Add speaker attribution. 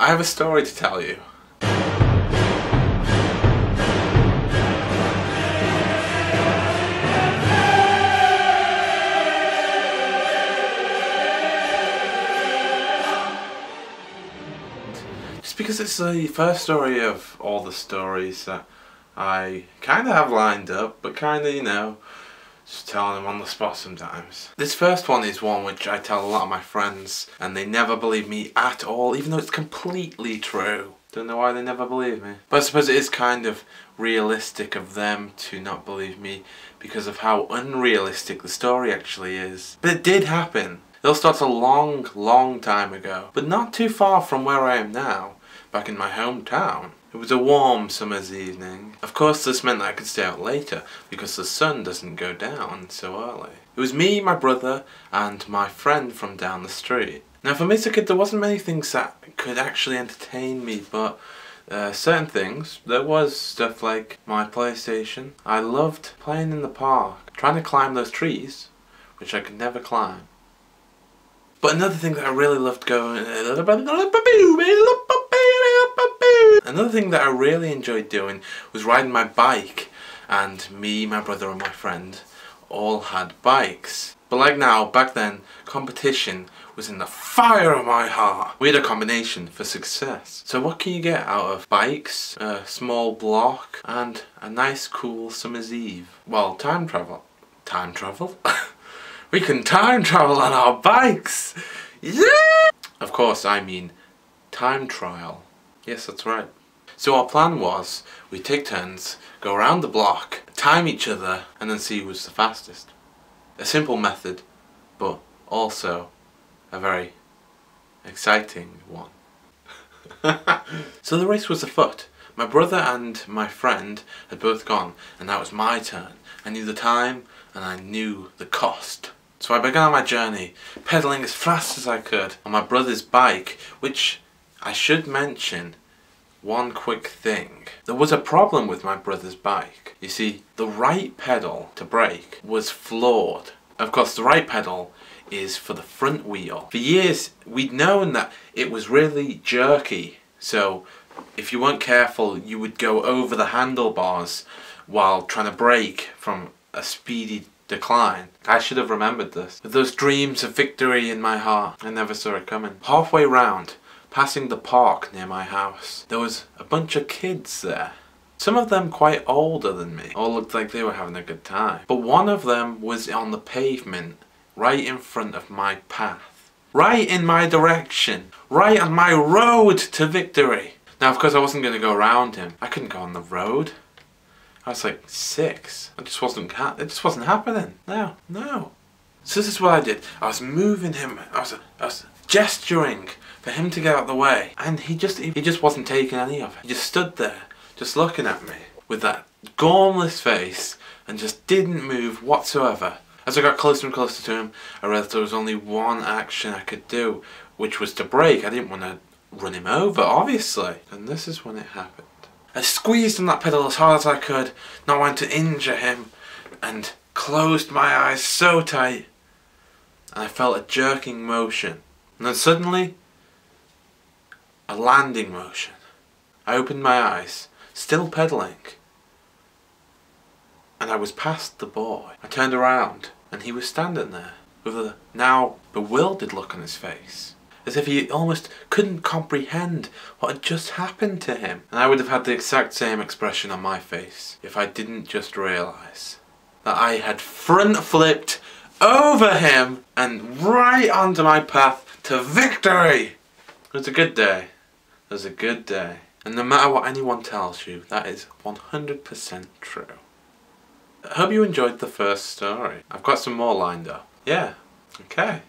Speaker 1: I have a story to tell you. Just because it's the first story of all the stories that I kind of have lined up, but kind of, you know, just telling them on the spot sometimes. This first one is one which I tell a lot of my friends, and they never believe me at all, even though it's completely true. Don't know why they never believe me. But I suppose it is kind of realistic of them to not believe me because of how unrealistic the story actually is. But it did happen. It all starts a long time ago, but not too far from where I am now, back in my hometown. It was a warm summer's evening. Of course this meant that I could stay out later because the sun doesn't go down so early. It was me, my brother and my friend from down the street. Now for me as a kid there wasn't many things that could actually entertain me, but certain things. There was stuff like my PlayStation. I loved playing in the park, trying to climb those trees, which I could never climb. But another thing that I really loved going... Another thing that I really enjoyed doing was riding my bike, and me, my brother and my friend all had bikes. But like now, back then, competition was in the fire of my heart. We had a combination for success. So what can you get out of bikes, a small block, and a nice cool summer's eve? Well, time travel. Time travel? We can time travel on our bikes! Yeah! Of course, I mean time trial. Yes, that's right. So our plan was, we'd take turns, go around the block, time each other, and then see who was the fastest. A simple method, but also a very exciting one. So the race was afoot. My brother and my friend had both gone, and that was my turn. I knew the time, and I knew the cost. So I began on my journey, pedalling as fast as I could on my brother's bike, which I should mention one quick thing. There was a problem with my brother's bike. You see, the right pedal to brake was flawed. Of course, the right pedal is for the front wheel. For years, we'd known that it was really jerky, so if you weren't careful, you would go over the handlebars while trying to brake from a speedy decline. I should have remembered this. With those dreams of victory in my heart, I never saw it coming. Halfway round, passing the park near my house, there was a bunch of kids there. Some of them quite older than me. All looked like they were having a good time. But one of them was on the pavement, right in front of my path. Right in my direction. Right on my road to victory. Now of course I wasn't going to go around him. I couldn't go on the road. I was like 6. It just wasn't happening. No. So this is what I did. I was moving him. I was gesturing for him to get out of the way, and he just wasn't taking any of it. He just stood there, just looking at me with that gormless face, and just didn't move whatsoever. As I got closer and closer to him, I realised there was only one action I could do, which was to brake. I didn't want to run him over, obviously. And this is when it happened. I squeezed on that pedal as hard as I could, not wanting to injure him, and closed my eyes so tight, and I felt a jerking motion. And then suddenly, a landing motion. I opened my eyes, still pedaling, and I was past the boy. I turned around, and he was standing there, with a now bewildered look on his face, as if he almost couldn't comprehend what had just happened to him. And I would have had the exact same expression on my face if I didn't just realise that I had front flipped over him and right onto my path to victory. It was a good day. It was a good day. And no matter what anyone tells you, that is 100% true. I hope you enjoyed the first story. I've got some more lined up. Yeah, okay.